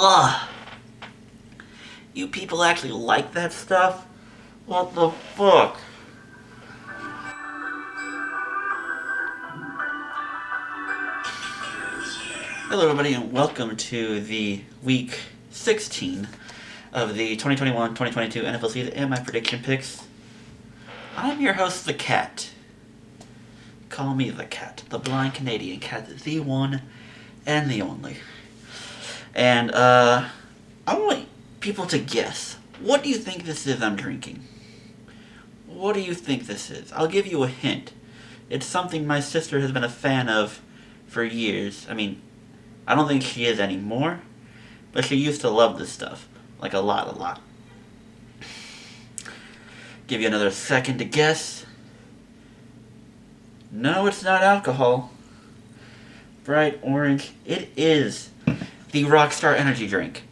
Ugh. You people actually like that stuff? What the fuck? Hello everybody and welcome to the week 16 of the 2021-2022 NFL season and my prediction picks. I'm your host, the Cat. Call me the Cat, the blind Canadian cat, the one and the only. And I want people to guess. What do you think this is I'm drinking? What do you think this is? I'll give you a hint. It's something my sister has been a fan of for years. I mean, I don't think she is anymore, but she used to love this stuff. Like a lot. Give you another second to guess. No, it's not alcohol. Bright orange. It is the Rockstar energy drink.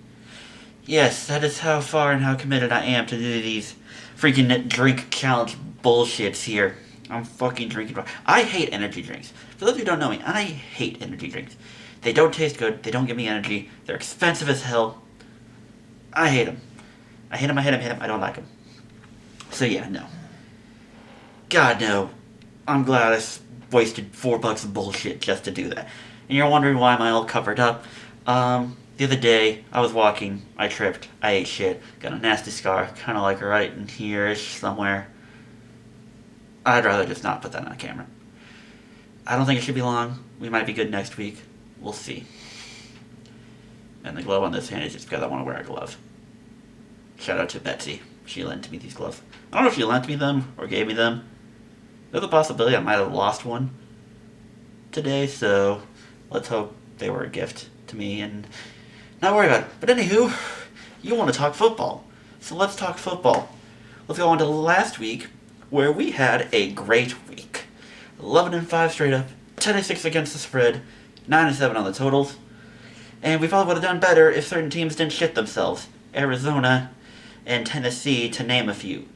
Yes, that is how far and how committed I am to do these freaking drink challenge bullshits here. I'm fucking drinking. I hate energy drinks. For those who don't know me, I hate energy drinks. They don't taste good. They don't give me energy. They're expensive as hell. I hate them. I hate them. I don't like them. So yeah, no. God, no. I'm glad I wasted $4 of bullshit just to do that. And you're wondering why am I all covered up? The other day, I was walking, I tripped, I ate shit, got a nasty scar, kind of like right in here-ish somewhere. I'd rather just not put that on camera. I don't think it should be long. We might be good next week. We'll see. And the glove on this hand is just because I want to wear a glove. Shout out to Betsy. She lent me these gloves. I don't know if she lent me them or gave me them. There's a possibility I might have lost one today, so let's hope they were a gift to me and not worry about it. But anywho, you want to talk football. So let's talk football. Let's go on to last week, where we had a great week. 11-5 straight up, 10-6 against the spread, 9-7 on the totals. And we probably would have done better if certain teams didn't shit themselves. Arizona and Tennessee, to name a few.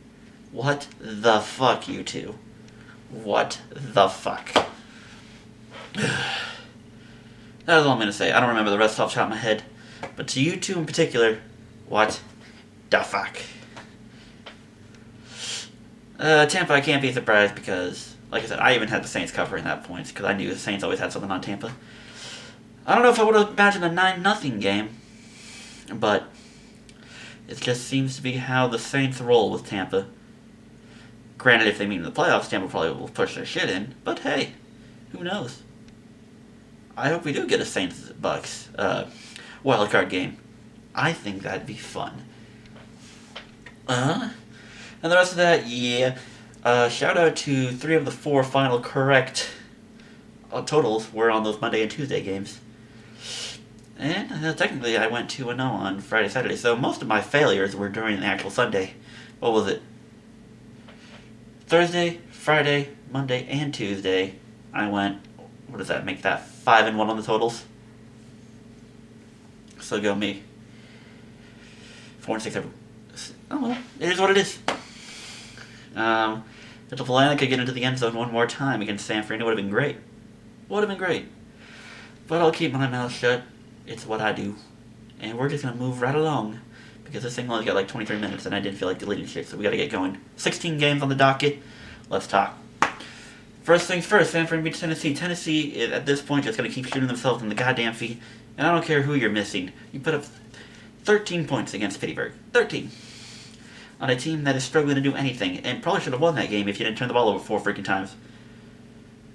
What the fuck, you two? What the fuck? That's all I'm going to say. I don't remember the rest off the top of my head. But to you two in particular, what the fuck? Tampa, I can't be surprised because, like I said, I even had the Saints covering that point because I knew the Saints always had something on Tampa. I don't know if I would have imagined a 9-0 game, but it just seems to be how the Saints roll with Tampa. Granted, if they meet in the playoffs, Tampa probably will push their shit in, but hey, who knows? I hope we do get a Saints-Bucks wildcard game. I think that'd be fun. And the rest of that, yeah. Shout out to 3 of the 4 final correct totals were on those Monday and Tuesday games. And technically I went 2-0 on Friday, Saturday, so most of my failures were during the actual Sunday. What was it? Thursday, Friday, Monday, and Tuesday, I went, what does that make that? 5-1 on the totals. So go me. 4-6 every. Oh well, it is what it is. If the Atlanta could get into the end zone one more time against San Fran, it would have been great. Would have been great. But I'll keep my mouth shut. It's what I do. And we're just going to move right along. Because this thing only got like 23 minutes and I didn't feel like deleting shit, so we got to get going. 16 games on the docket. Let's talk. First things first, San Fran beats Tennessee. Tennessee is at this point just going to keep shooting themselves in the goddamn feet. And I don't care who you're missing. You put up 13 points against Pittsburgh. 13. On a team that is struggling to do anything. And probably should have won that game if you didn't turn the ball over 4 freaking times.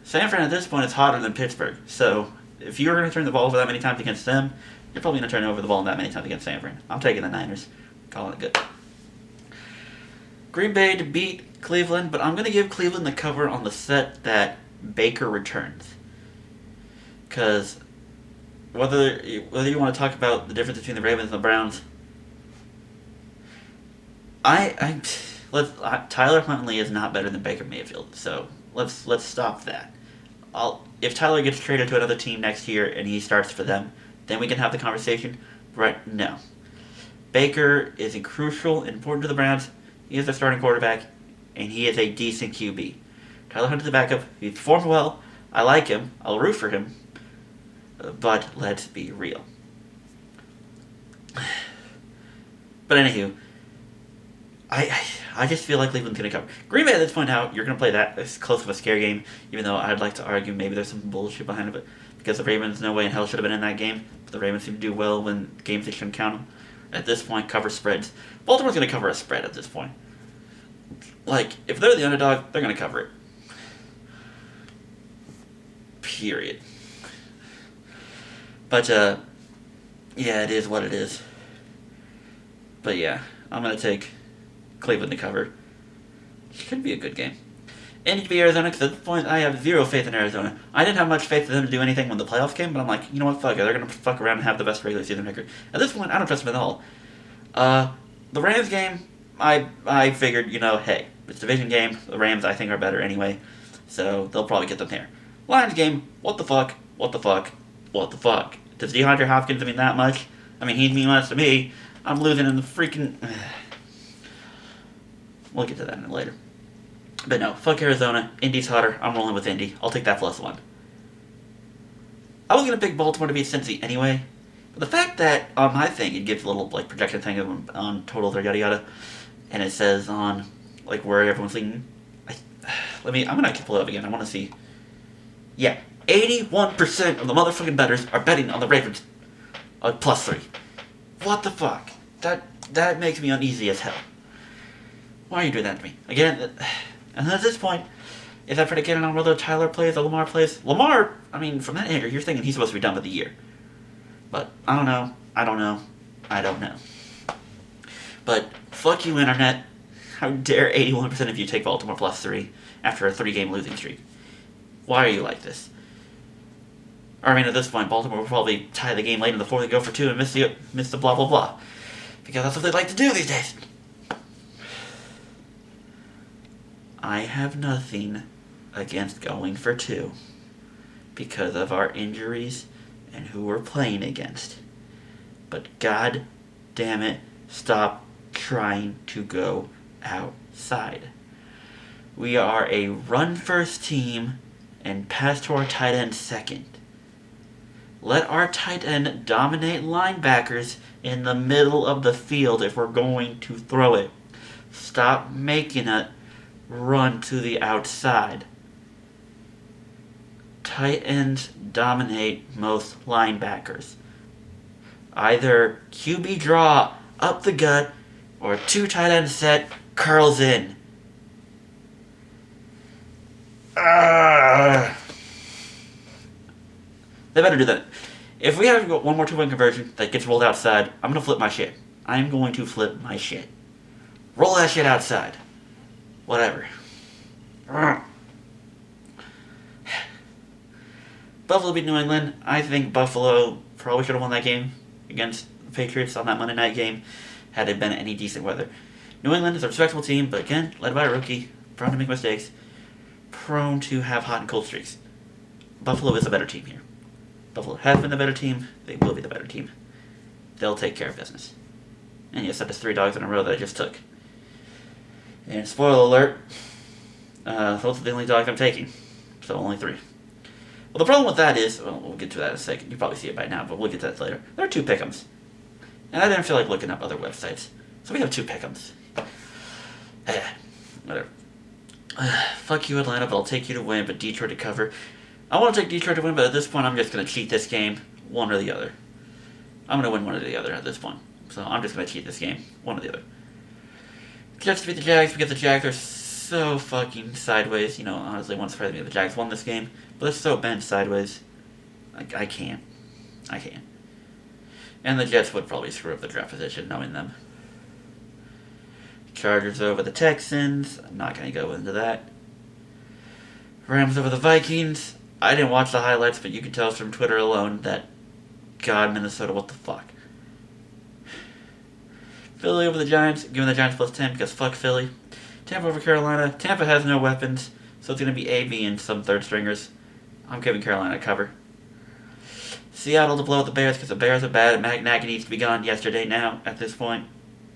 San Fran at this point is hotter than Pittsburgh. So if you're going to turn the ball over that many times against them, you're probably going to turn over the ball that many times against San Fran. I'm taking the Niners. Calling it good. Green Bay to beat Cleveland, but I'm going to give Cleveland the cover on the set that Baker returns. Because whether you want to talk about the difference between the Ravens and the Browns, Tyler Huntley is not better than Baker Mayfield, so let's stop that. If Tyler gets traded to another team next year and he starts for them, then we can have the conversation. Right? No. Baker is crucial and important to the Browns. He is their starting quarterback, and he is a decent QB. Tyler Huntley's the backup. He performed well. I like him. I'll root for him. But let's be real. But anywho, I just feel like Cleveland's going to cover. Green Bay at this point now, you're going to play that as close of a scare game, even though I'd like to argue maybe there's some bullshit behind it, because the Ravens no way in hell should have been in that game. But the Ravens seem to do well when games they shouldn't count them. At this point, cover spreads. Baltimore's going to cover a spread at this point. Like, if they're the underdog, they're going to cover it. Period. But, yeah, it is what it is. But yeah, I'm going to take Cleveland to cover. Should be a good game. Indy to be Arizona, because at this point I have zero faith in Arizona. I didn't have much faith in them to do anything when the playoffs came, but I'm like, you know what, fuck it. They're going to fuck around and have the best regular season record. At this point, I don't trust them at all. The Rams game, I figured, hey, it's a division game. The Rams, I think, are better anyway, so they'll probably get them there. Lions game, what the fuck? Does DeAndre Hopkins mean that much? I mean, he means much to me. I'm losing in the freaking... We'll get to that later. But no, fuck Arizona. Indy's hotter. I'm rolling with Indy. I'll take that +1. I was going to pick Baltimore to beat Cincy anyway. But the fact that on my thing, it gives a little projection thing on totals or yada yada. And it says on where everyone's leaning. I'm going to pull it up again. I want to see. Yeah, 81% of the motherfucking bettors are betting on the Ravens +3. What the fuck? That makes me uneasy as hell. Why are you doing that to me? Again, and at this point, is that predicated on whether Tyler plays or Lamar plays? Lamar, I mean, from that angle, you're thinking he's supposed to be done with the year. But, I don't know. But, fuck you, Internet. How dare 81% of you take Baltimore +3 after a 3-game losing streak? Why are you like this? Or, I mean, at this point, Baltimore will probably tie the game late in the fourth and go for 2 and miss the blah blah blah. Because that's what they like to do these days. I have nothing against going for 2 because of our injuries and who we're playing against. But god damn it, stop trying to go outside. We are a run-first team and pass to our tight end second. Let our tight end dominate linebackers in the middle of the field if we're going to throw it. Stop making it run to the outside. Tight ends dominate most linebackers. Either QB draw up the gut or 2 tight end set curls in. They better do that. If we have one more 2-point conversion that gets rolled outside, I'm going to flip my shit. I'm going to flip my shit. Roll that shit outside. Whatever. Buffalo beat New England. I think Buffalo probably should have won that game against the Patriots on that Monday night game had it been any decent weather. New England is a respectable team, but again, led by a rookie, prone to make mistakes, prone to have hot and cold streaks. Buffalo is a better team here. Buffalo has been the better team. They will be the better team. They'll take care of business. And yes, that is 3 dogs in a row that I just took. And spoiler alert, those are the only dogs I'm taking. So only 3. Well, the problem with that is, we'll get to that in a second. You probably see it by now, but we'll get to that later. There are 2 pick'ems. And I didn't feel like looking up other websites. So we have 2 pick'ems. Whatever. Fuck you, Atlanta, but I'll take you to win, but Detroit to cover. I want to take Detroit to win, but at this point I'm just going to cheat this game, one or the other. I'm going to win one or the other at this point. So I'm just going to cheat this game, one or the other. Jets to beat the Jags because the Jags are so fucking sideways. Honestly, one surprise me the Jags won this game, but they're so bent sideways. I can't. And the Jets would probably screw up the draft position, knowing them. Chargers over the Texans. I'm not going to go into that. Rams over the Vikings. I didn't watch the highlights, but you can tell from Twitter alone that, God, Minnesota, what the fuck. Philly over the Giants, giving the Giants +10 because fuck Philly. Tampa over Carolina. Tampa has no weapons, so it's going to be AB and some third stringers. I'm giving Carolina a cover. Seattle to blow out the Bears because the Bears are bad. Matt Nagy needs to be gone yesterday now, at this point.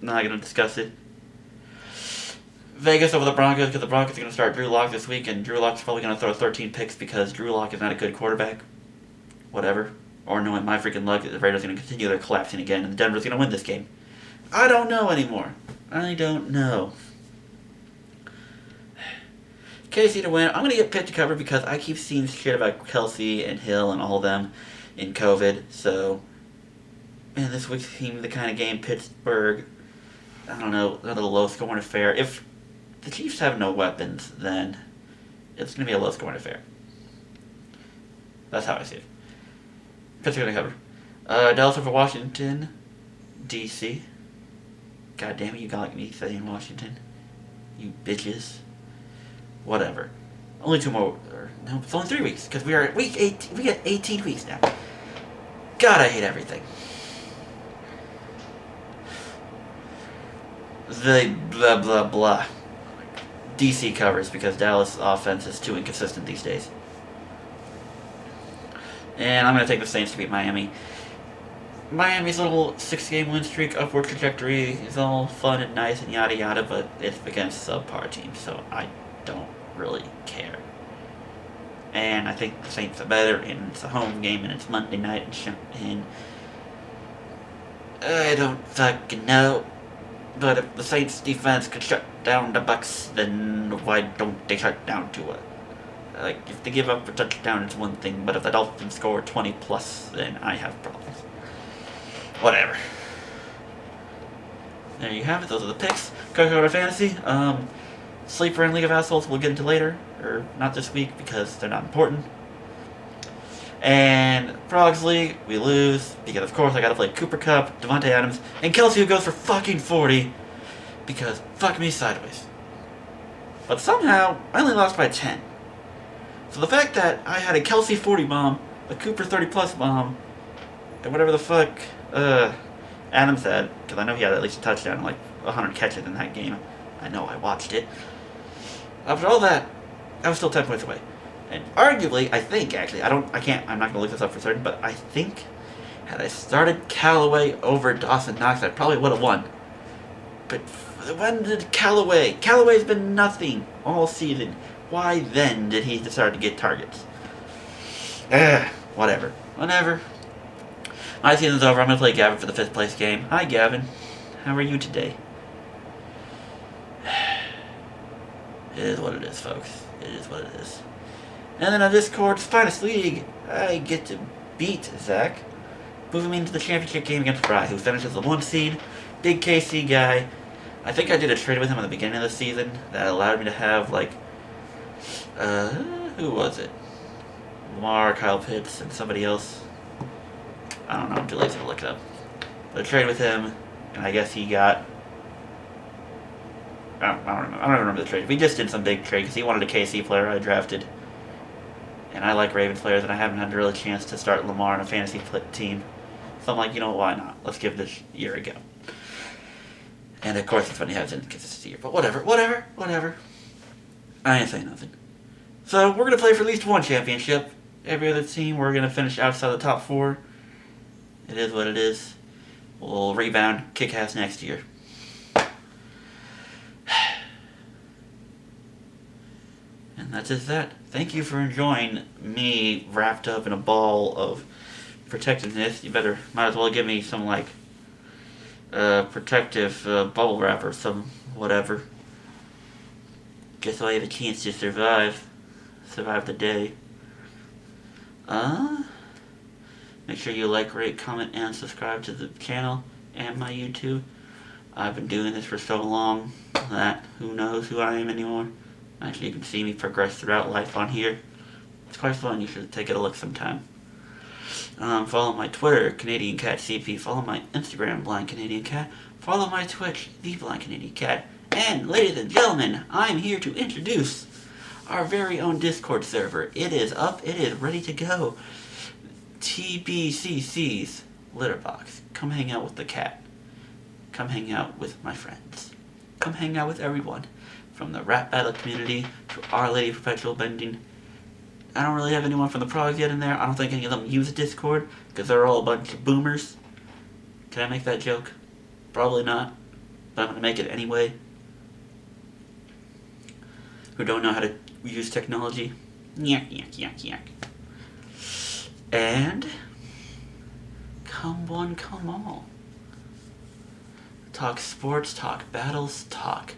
Not going to discuss it. Vegas over the Broncos because the Broncos are going to start Drew Lock this week, and Drew Lock's probably going to throw 13 picks because Drew Lock is not a good quarterback. Whatever. Or knowing my freaking luck, the Raiders are going to continue their collapsing again, and Denver's going to win this game. I don't know anymore. I don't know. Casey to win. I'm going to get Pitt to cover because I keep seeing shit about Kelsey and Hill and all of them in COVID. So, man, this week seemed the kind of game Pittsburgh, I don't know, another low-scoring affair. If the Chiefs have no weapons, then it's going to be a low-scoring affair. That's how I see it. Pittsburgh going to cover. Dallas over Washington, D.C. God damn it, you got me saying Washington. You bitches. Whatever. Only 2 more. No, it's only 3 weeks because we are at week 18. We got 18 weeks now. God, I hate everything. The blah blah blah. DC covers because Dallas offense is too inconsistent these days. And I'm going to take the Saints to beat Miami. Miami's little 6-game win streak, upward trajectory is all fun and nice and yada yada, but it's against subpar teams, so I don't really care. And I think the Saints are better, and it's a home game, and it's Monday night, and I don't fucking know. But if the Saints defense could shut down the Bucks, then why don't they shut down Tua? Like, if they give up a touchdown, it's one thing, but if the Dolphins score 20 plus, then I have problems. Whatever. There you have it. Those are the picks. Go to fantasy. Sleeper and League of Assholes we'll get into later, or not this week because they're not important. And Progs League, we lose because of course I gotta play Cooper Kupp, Devontae Adams, and Kelsey who goes for fucking 40 because fuck me sideways. But somehow I only lost by 10. So the fact that I had a Kelsey 40 bomb, a Cooper 30 plus bomb, and whatever the fuck Adams had, because I know he had at least a touchdown and like 100 catches in that game. I know I watched it. After all that, I was still 10 points away. And arguably, I think actually, I'm not gonna look this up for certain, but I think had I started Callaway over Dawson Knox, I probably would have won. But when did Callaway's been nothing all season. Why then did he decide to get targets? Whatever. My season's over. I'm going to play Gavin for the 5th place game. Hi, Gavin. How are you today? It is what it is, folks. It is what it is. And then on Discord's Finest League, I get to beat Zach, moving me into the championship game against Fry, who finishes the 1 seed. Big KC guy. I think I did a trade with him at the beginning of the season that allowed me to have, like, who was it? Lamar, Kyle Pitts, and somebody else. I don't know, I'm too lazy to look it up. But I traded with him, and I guess he got... I don't remember the trade. We just did some big trade, because he wanted a KC player I drafted. And I like Ravens players, and I haven't had a real chance to start Lamar on a fantasy team. So I'm like, you know, why not? Let's give this year a go. And of course it's funny how it's inconsistency year, but whatever. I ain't saying nothing. So we're going to play for at least one championship. Every other team, we're going to finish outside the top 4. It is what it is. We'll rebound, kick ass next year. And that's just that. Thank you for enjoying me wrapped up in a ball of protectiveness. You might as well give me some, like, protective bubble wrap or some whatever. Guess I have a chance to survive the day. Make sure you like, rate, comment, and subscribe to the channel and my YouTube. I've been doing this for so long that who knows who I am anymore. Actually, you can see me progress throughout life on here. It's quite fun. You should take a look sometime. Follow my Twitter, Canadian Cat CP. Follow my Instagram, Blind Canadian Cat. Follow my Twitch, The Blind Canadian Cat. And, ladies and gentlemen, I'm here to introduce our very own Discord server. It is up. It is ready to go. TBCC's Litterbox. Come hang out with the cat. Come hang out with my friends. Come hang out with everyone. From the rap battle community to Our Lady Perpetual Bending. I don't really have anyone from the Progs yet in there. I don't think any of them use Discord because they're all a bunch of boomers. Can I make that joke? Probably not. But I'm going to make it anyway. Who don't know how to use technology. Yak. And come one, come all. talk sports, talk battles, talk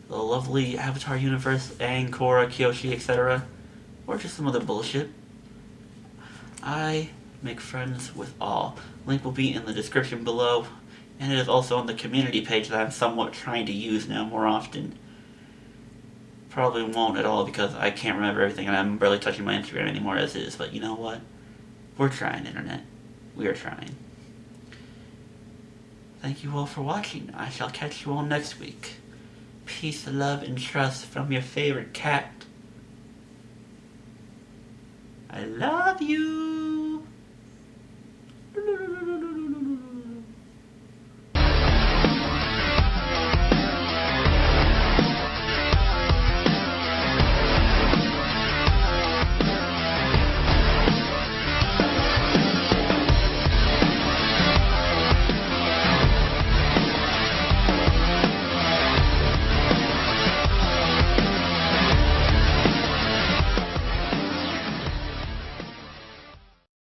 the lovely Avatar universe, Aang, Korra, Kyoshi, etc. Or just some other bullshit. I make friends with all. Link will be in the description below, and it is also on the community page that I'm somewhat trying to use now more often. Probably won't at all because I can't remember everything and I'm barely touching my Instagram anymore as is, but you know what? We're trying, internet. We are trying. Thank you all for watching. I shall catch you all next week. Peace, love, and trust from your favorite cat. I love you!